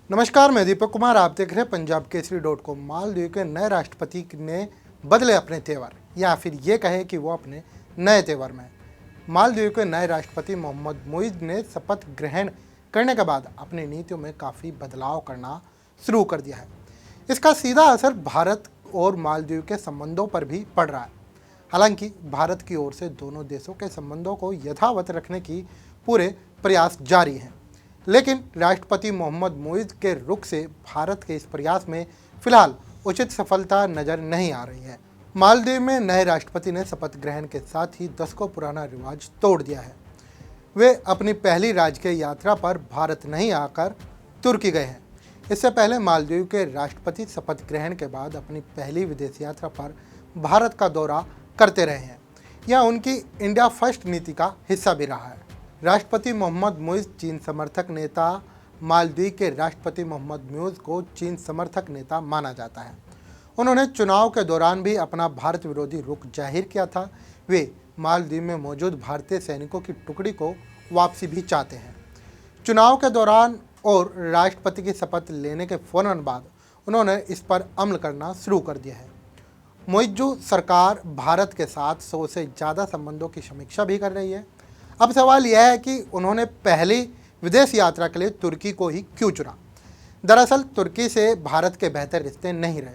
नमस्कार, मैं दीपक कुमार। आप देख रहे हैं पंजाब केसरी .com। मालदीव के नए राष्ट्रपति ने बदले अपने तेवर, या फिर ये कहे कि वो अपने नए तेवर में। मालदीव के नए राष्ट्रपति मोहम्मद मुइज़ ने शपथ ग्रहण करने के बाद अपनी नीतियों में काफ़ी बदलाव करना शुरू कर दिया है। इसका सीधा असर भारत और मालदीव के संबंधों पर भी पड़ रहा है। हालांकि भारत की ओर से दोनों देशों के संबंधों को यथावत रखने की पूरे प्रयास जारी हैं, लेकिन राष्ट्रपति मोहम्मद मुइज़ के रुख से भारत के इस प्रयास में फिलहाल उचित सफलता नजर नहीं आ रही है। मालदीव में नए राष्ट्रपति ने शपथ ग्रहण के साथ ही दशकों पुराना रिवाज तोड़ दिया है। वे अपनी पहली राजकीय यात्रा पर भारत नहीं आकर तुर्की गए हैं। इससे पहले मालदीव के राष्ट्रपति शपथ ग्रहण के बाद अपनी पहली विदेश यात्रा पर भारत का दौरा करते रहे हैं। यह उनकी इंडिया फर्स्ट नीति का हिस्सा भी रहा है। राष्ट्रपति मोहम्मद मुइज़ चीन समर्थक नेता। मालदीव के राष्ट्रपति मोहम्मद मुइज़ को चीन समर्थक नेता माना जाता है। उन्होंने चुनाव के दौरान भी अपना भारत विरोधी रुख जाहिर किया था। वे मालदीव में मौजूद भारतीय सैनिकों की टुकड़ी को वापसी भी चाहते हैं। चुनाव के दौरान और राष्ट्रपति की शपथ लेने के फौरन बाद उन्होंने इस पर अमल करना शुरू कर दिया है। मुइज़ सरकार भारत के साथ 100 से ज़्यादा संबंधों की समीक्षा भी कर रही है। अब सवाल यह है कि उन्होंने पहली विदेश यात्रा के लिए तुर्की को ही क्यों चुना। दरअसल तुर्की से भारत के बेहतर रिश्ते नहीं रहे।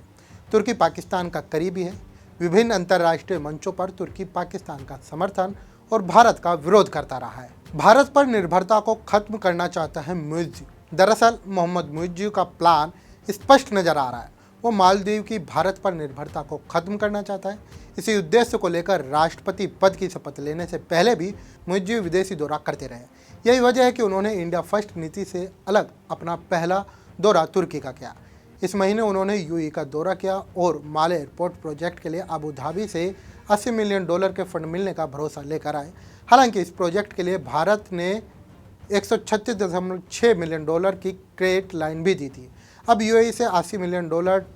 तुर्की पाकिस्तान का करीबी है। विभिन्न अंतर्राष्ट्रीय मंचों पर तुर्की पाकिस्तान का समर्थन और भारत का विरोध करता रहा है। भारत पर निर्भरता को खत्म करना चाहता है मुइज़। दरअसल मोहम्मद मुइज़ का प्लान स्पष्ट नजर आ रहा है। वो मालदीव की भारत पर निर्भरता को खत्म करना चाहता है। इसी उद्देश्य को लेकर राष्ट्रपति पद की शपथ लेने से पहले भी मुइज़ विदेशी दौरा करते रहे। यही वजह है कि उन्होंने इंडिया फर्स्ट नीति से अलग अपना पहला दौरा तुर्की का किया। इस महीने उन्होंने यूएई का दौरा किया और माले एयरपोर्ट प्रोजेक्ट के लिए अबू धाबी से $80 मिलियन के फंड मिलने का भरोसा लेकर आए। हालांकि इस प्रोजेक्ट के लिए भारत ने $136.6 मिलियन की क्रेडिट लाइन भी दी थी। अब यूएई से $80 मिलियन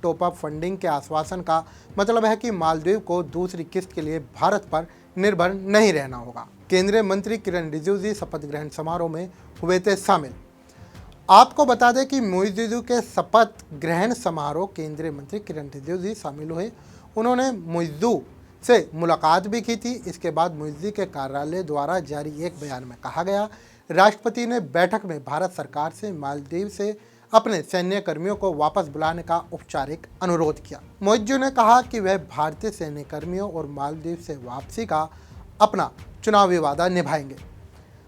टॉप अप फंडिंग के आश्वासन का मतलब है कि मालदीव को दूसरी किस्त के लिए भारत पर निर्भर नहीं रहना होगा। केंद्रीय मंत्री किरण रिजिजू शपथ ग्रहण समारोह में हुए थे शामिल। आपको बता दें कि मुइज़ के शपथ ग्रहण समारोह केंद्रीय मंत्री किरण रिजिजू शामिल हुए। उन्होंने मुइज़ से मुलाकात भी की थी। इसके बाद मुइज़ के कार्यालय द्वारा जारी एक बयान में कहा गया, राष्ट्रपति ने बैठक में भारत सरकार से मालदीव से अपने सैन्य कर्मियों को वापस बुलाने का औपचारिक अनुरोध किया। मुइज़ ने कहा कि वह भारतीय सैन्य कर्मियों और मालदीव से वापसी का अपना चुनावी वादा निभाएंगे।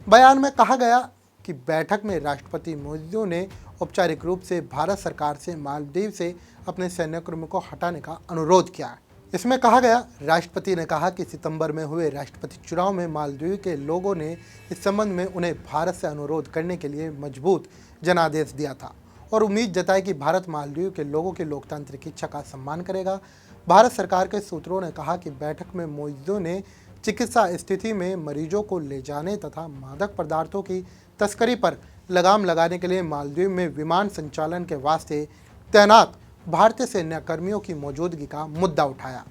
बयान में कहा गया कि बैठक में राष्ट्रपति मुइज़ ने औपचारिक रूप से भारत सरकार से मालदीव से अपने सैन्य कर्मियों को हटाने का अनुरोध किया। इसमें कहा गया, राष्ट्रपति ने कहा कि सितंबर में हुए राष्ट्रपति चुनाव में मालदीव के लोगों ने इस संबंध में उन्हें भारत से अनुरोध करने के लिए मजबूत जनादेश दिया था और उम्मीद जताई कि भारत मालदीव के लोगों की लोकतांत्रिक इच्छा का सम्मान करेगा। भारत सरकार के सूत्रों ने कहा कि बैठक में मुइज़ ने चिकित्सा स्थिति में मरीजों को ले जाने तथा मादक पदार्थों की तस्करी पर लगाम लगाने के लिए मालदीव में विमान संचालन के वास्ते तैनात भारतीय सैन्य कर्मियों की मौजूदगी का मुद्दा उठाया।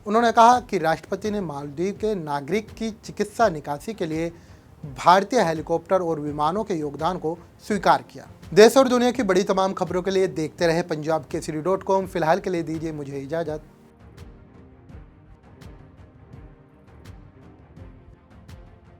उन्होंने कहा कि राष्ट्रपति ने मालदीव के नागरिक की चिकित्सा निकासी के लिए भारतीय हेलीकॉप्टर और विमानों के योगदान को स्वीकार किया। देश और दुनिया की बड़ी तमाम खबरों के लिए देखते रहे पंजाब केसरी .com। फिलहाल के लिए दीजिए मुझे इजाज़त।